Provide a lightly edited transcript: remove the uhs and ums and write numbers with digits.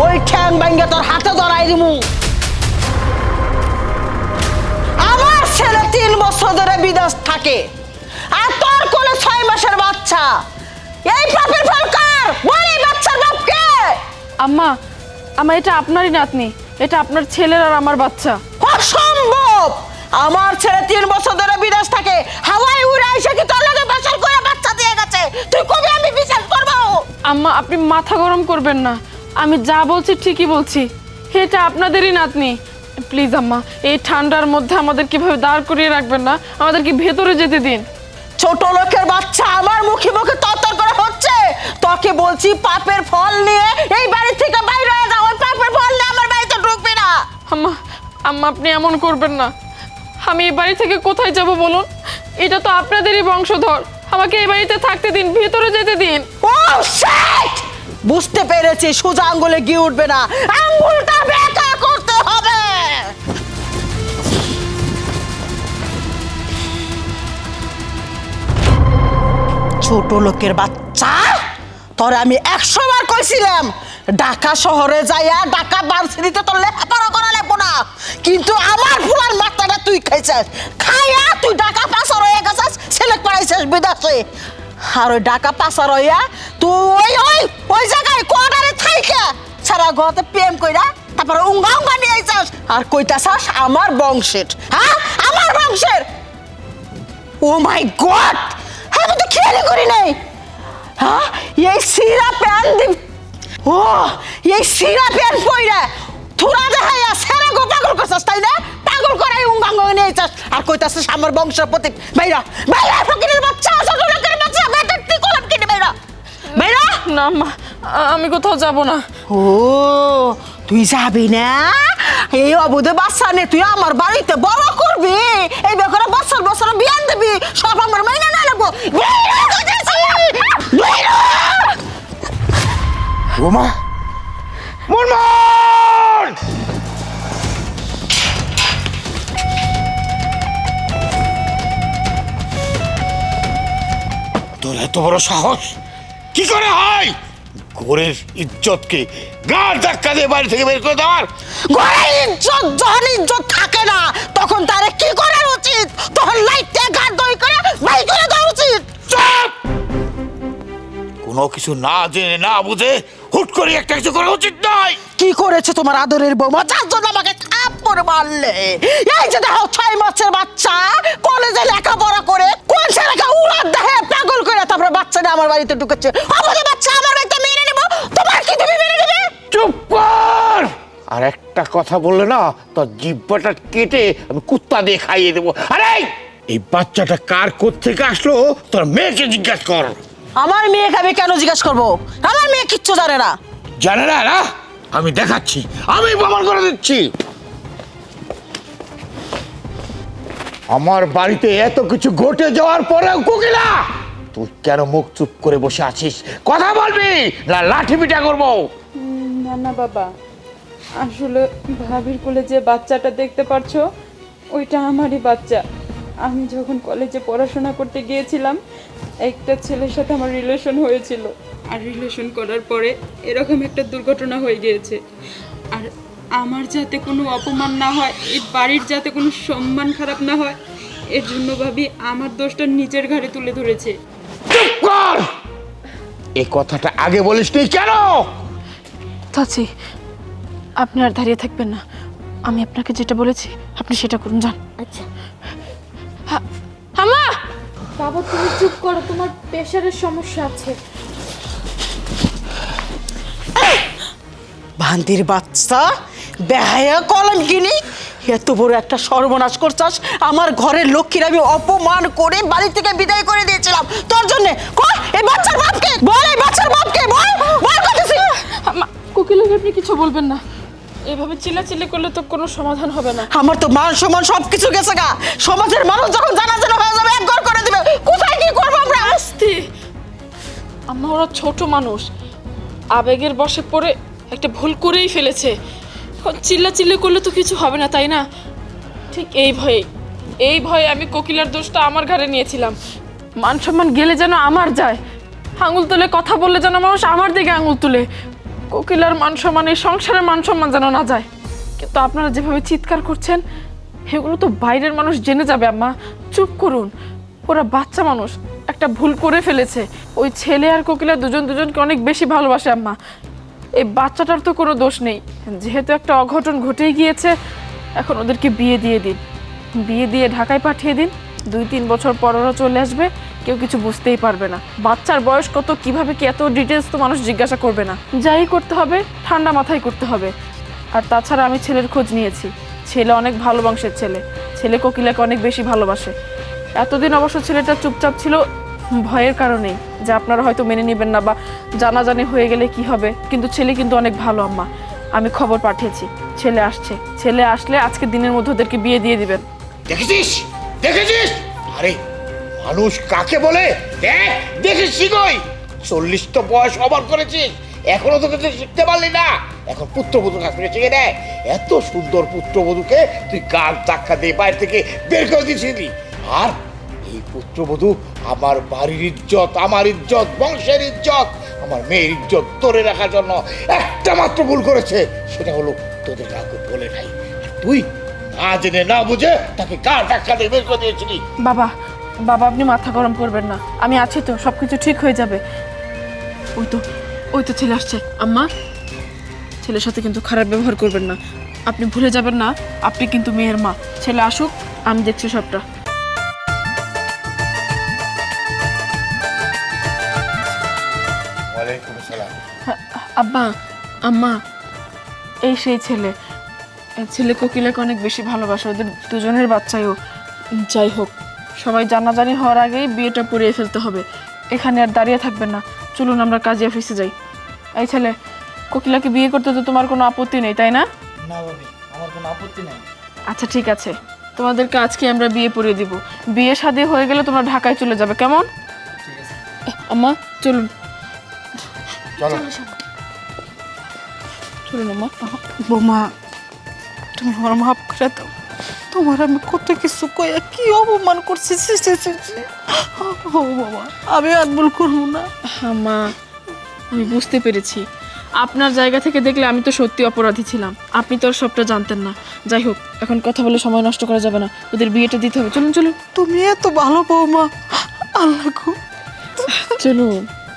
ওই ঠ্যাং ভাঙ্গে তোর হাতে ধরাই দিমু। আমার ছেলে 3 বছর ধরে বিদেশ থাকে, আর তোর কোলে 6 মাসের বাচ্চা। এই পাপের ফল কার? বল এই বাচ্চার বাপকে। আম্মা, আমার এটা আপনারই নাতনি, এটা আপনার ছেলের আর আমার বাচ্চা। অসম্ভব! আমার ছেলে 3 বছর ধরে বিদেশ থাকে, হাওয়ায় উড়ে এসে কি তোর লগে বাসর করে বাচ্চা দিয়ে গেছে? তুই কবি আমি বিচার করব? আম্মা, আপনি মাথা গরম করবেন না, আমি যা বলছি ঠিকই বলছি, এটা আপনাদেরই নাতনি। প্লিজ আম্মা, এই ঠান্ডার মধ্যে আমাদের কিভাবে দাঁড় করিয়ে রাখবেন না, আমাদেরকে ভেতরে যেতে দিন। ছোট লোকের বাচ্চা আমার মুখে মুখে তরতর করে হচ্ছে। তোকে বলছি পাপের ফল নিয়ে এই বাড়ি থেকে বাইরে হয়ে যা। ওই পাপের ফল নিয়ে আমার বাড়িতে ঢুকবি না। আম্মা, আম্মা আপনি এমন করবেন না। আমি এই বাড়ি থেকে কোথায় যাব বলুন? এটা তো আপনাদেরই বংশধর, আমাকে এই বাড়িতে থাকতে দিন, ভেতরে যেতে দিন। ও শিট! বুঝতে পেরেছি, সোজা আঙ্গুলে গিয়ে উঠবে না, আঙ্গুলটা বেঁকা করতে হবে। ছোট লোকের বাচ্চা, তোরে আমি 100 বার কইছিলাম ঢাকা শহরে যাইয়া ঢাকা ভার্সিটিতে তোর লেখাপড়া করা লাগবো না, কিন্তু আমার ফুলার মাথাটা তুই খাইছিস। খাইয়া তুই ঢাকা পাচার হয়ে গেছিস, ছেলে পড়াইছিস বিদেশে। আর ওই ঢাকা পাচার হইয়া তুই ওই ওই জায়গায় কোয়ার্টারে থাইকা সারা ঘরতে প্রেম কইরা তারপরে উঙ্গা উঙ্গা নিয়ে আইছাস আর কইতাছাস আমার বংশের। হ্যাঁ, আমার বংশের। ও মাই গড, আমি তো খেয়ালই করি নাই। হ্যাঁ, এই সিরা প্যান্ট দি, ও এই সিরা প্যান্ট পইরা থুরা দেখাইয়া সেরা গো পাগল করছাস, তাই না? পাগল করাই উঙ্গাঙ্গ নিয়ে আইছাস আর কইতাছাস আমার বংশের প্রতীক। বাইরা বাইরা, ফকিরের বাচ্চা, ছোট লোকের বাচ্চা, বেটার তুই কোলাপ কিনে বাইরা বাইরা। না আম্মা, আমি কোথাও যাব না। ও তুই যাবি না? এই অবুধে বাচ্চা নে তুই আমার বাড়িতে বড় করবি, এই বেকরে বছর বছর বিয়ান দিবি, সব আমার মাইনা না লাগবো। ওমা, মুনমুন! তোর এত বড় সাহস কি করে হয়? ঘরের ইজ্জতকে গাড় ধাক্কা দিয়ে বাড়ি থেকে বের করে দেওয়ার? ঘরের ইজ্জত যখন ইজ্জত থাকে না তখন তারে কি করা উচিত? তখন লাইটে গাড় দই করে বাই করে দেওয়া উচিত। চুপ! কোনো কিছু না জেনে না বুঝে হুট করে একটা কিছু করা উচিত নয়। কি করেছে তোমার আদরের বৌমা যার জন্য আমাকে থাপ্পড় মারলে? এই যে দেখো 6 মাসের বাচ্চা কলেজে লেখাপড়া করে কোন ছেলেকে উড়ার দেখে পাগল করে তারপরে বাচ্চাটা আমার বাড়িতে ঢুকেছে। আমাদের বাচ্চা আমার বাড়িতে মেরে নেবো, তোমার কি তুমি মেরে নেবে? চুপ কর! আর একটা কথা বললে না তোর জিহ্বাটা কেটে আমি কুত্তা দিয়ে খাইয়ে দেবো। আরে এই বাচ্চাটা কার কোত্থেকে আসলো তোর মেয়েকে জিজ্ঞাসা কর। আমার মেয়েকে আমি কেন জিজ্ঞাসা করবো? আমার মেয়ে কিচ্ছু জানে না। জানে না না? আমি দেখাচ্ছি, আমি প্রমাণ করে দিচ্ছি। আমার বাড়িতে এত কিছু ঘটে যাওয়ার পরেও কোকিলা তুই কেন মুখ চুপ করে বসে আছিস? কথা বলবি না লাঠি পিটা করবো? না না বাবা, আসলে ভাবির কোলে যে বাচ্চাটা দেখতে পারছো ওইটা আমারই বাচ্চা। আমি যখন কলেজে পড়াশোনা করতে গিয়েছিলাম একটা ছেলের সাথে আমার রিলেশন হয়েছিল, আর রিলেশন করার পরে এরকম একটা দুর্ঘটনা হয়ে গিয়েছে। আর আমার যাতে কোনো অপমান না হয়, এই বাড়ির যাতে কোনো সম্মান খারাপ না হয়, এর জন্য ভাবি আমার দোষটা নিজের ঘাড়ে তুলে ধরেছে। চুপ কর! এই কথাটা আগে বলিসনি কেন? চাচি, আপনি আর দাঁড়িয়ে থাকবেন না, আমি আপনাকে যেটা বলেছি আপনি সেটা করুন, যান। আচ্ছা আমা, বাবা তুমি চুপ করো, তোমার প্রেশারের সমস্যা আছে। ভান্তির বাচ্চা, বেহায়া কলঙ্কিনী, এত বড় একটা সর্বনাশ করছাস। আমার ঘরের লক্ষ্মীর আমি অপমান করে বাড়ি থেকে বিদায় করে দিয়েছিলাম তোর জন্য। এই বাচ্চার বাপকে বল, এই বাচ্চার বাপকে বল, বল করতেছি। কোকিলাকে আপনি কিছু বলবেন না, এভাবে চিল্লাচিল্লি করলে তো কোনো সমাধান হবে না। আমার তো মান সম্মান সবকিছু গেছে গা। সমাজের মানুষ যখন জানাজানা হয়ে যাবে একঘর করে দিবে, কোথায় কি করবো আমরা? আস্তে, আমরা ওরা ছোট মানুষ, আবেগের বশে পড়ে একটা ভুল করেই ফেলেছে। চিল্লাচিল্লি করলে তো কিছু হবে না, তাই না? ঠিক এই ভয়ে আমি কোকিলার দোষটা আমার ঘাড়ে নিয়েছিলাম। মান সম্মান গেলে যেন আমার যায়, আঙুল তুলে কথা বললে যেন মানুষ আমার দিকে আঙুল তুলে। কোকিলার মান সম্মান, এই সংসারের মান সম্মান যেন না যায়। কিন্তু আপনারা যেভাবে চিৎকার করছেন এগুলো তো বাইরের মানুষ জেনে যাবে আম্মা। চুপ করুন, ওরা বাচ্চা মানুষ, একটা ভুল করে ফেলেছে। ওই ছেলে আর কোকিলা দুজনকে অনেক বেশি ভালোবাসে আম্মা। এই বাচ্চাটার তো কোনো দোষ নেই, যেহেতু একটা অঘটন ঘটেই গিয়েছে। এখন ওদেরকে বিয়ে দিয়ে দিন, বিয়ে দিয়ে ঢাকায় পাঠিয়ে দিন। 2-3 বছর পর ওরা চলে আসবে, কেউ কিছু বুঝতেই পারবে না। বাচ্চার বয়স কত, কিভাবে কি, এত ডিটেলস তো মানুষ জিজ্ঞাসা করবে না। যাই করতে হবে ঠান্ডা মাথায় করতে হবে। আর তাছাড়া আমি ছেলের খোঁজ নিয়েছি, ছেলে অনেক ভালো বংশের ছেলে, ছেলে কোকিলাকে অনেক বেশি ভালোবাসে। এতদিন অবশ্য ছেলেটা চুপচাপ ছিল ভয়ের কারণেই, যে আপনারা হয়তো মেনে নেবেন না বা জানাজানি হয়ে গেলে কি হবে, কিন্তু ছেলে কিন্তু অনেক ভালো আম্মা। আমি খবর পাঠিয়েছি, ছেলে আসছে, ছেলে আসলে আজকে দিনের মধ্যে ওদেরকে বিয়ে দিয়ে দিবেন। দেখেছিস দেখেছিস? আরে মানুষ কাকে বলে দেখ, দেখেছিস কই? 40 তো বয়স অমর করেছিস, এখনো তোকে তুই শিখতে পারলি না। এখন পুত্রবধূর কাছ থেকে শিখে নেয়। এত সুন্দর পুত্রবধূকে তুই গাল ধাক্কা দিয়ে বাইরে থেকে বের করে দিয়েছিলি। আর এই পুত্রবধূ আমার বাড়ির ইজ্জত, আমার ইজ্জত, বংশের ইজ্জত, আমার মেয়ের ইজ্জত ধরে রাখার জন্য একটা মাত্র ভুল করেছে, সেটা হলো তোদের কাউকে বলে নাই। আর তুই না জেনে না বুঝে তাকে গাল ধাক্কা দিয়ে বের করে দিয়েছিলি। বাবা, বাবা আপনি মাথা গরম করবেন না, আমি আছি তো, সব কিছু ঠিক হয়ে যাবে। ওই তো ছেলে আসছে আম্মা। ছেলের সাথে কিন্তু খারাপ ব্যবহার করবেন না, আপনি ভুলে যাবেন না আপনি কিন্তু মেয়ের মা। ছেলে আসুক, আমি দেখছি সবটা। ওয়ালাইকুম আসসালাম। আব্বা, আম্মা, এই সেই ছেলে। এই ছেলে কোকিলাকে অনেক বেশি ভালোবাসে, ওদের দুজনের বাচ্চাইও। যাই হোক, সবাই জানাজানি হওয়ার আগেই বিয়েটা পড়িয়ে ফেলতে হবে। এখানে আর দাঁড়িয়ে থাকবেন না, চলুন আমরা কাজী অফিসে যাই। এই ছেলে, কোকিলাকে বিয়ে করতে তো তোমার কোনো আপত্তি নেই তাই না? না ভাবি, আমার কোনো আপত্তি নাই। আচ্ছা ঠিক আছে, তোমাদেরকে আজকে আমরা বিয়ে পড়িয়ে দিব। বিয়ে শাদী হয়ে গেলে তোমরা ঢাকায় চলে যাবে, কেমন? ঠিক আছে। আম্মা চলুন, চলো। চলুন আম্মা। বৌমা, তুমি আমার মাফ করে দাও। তোমার আমি কত কিছু কইয়া কি অপমান করছি। ছি, ছি, ছি, ছি। ও বাবা, আমি আর ভুল করবো না। আম্মা আমি বুঝতে পেরেছি, আপনার জায়গা থেকে দেখলে আমি তো সত্যি অপরাধী ছিলাম, আপনি তো আর সবটা জানতেন না। যাই হোক, এখন কথা বলে সময় নষ্ট করা যাবে না, ওদের বিয়েটা দিতে হবে। চলুন চলুন তুমি এত ভালো বৌমা, আল্লাহ গো। চলুন।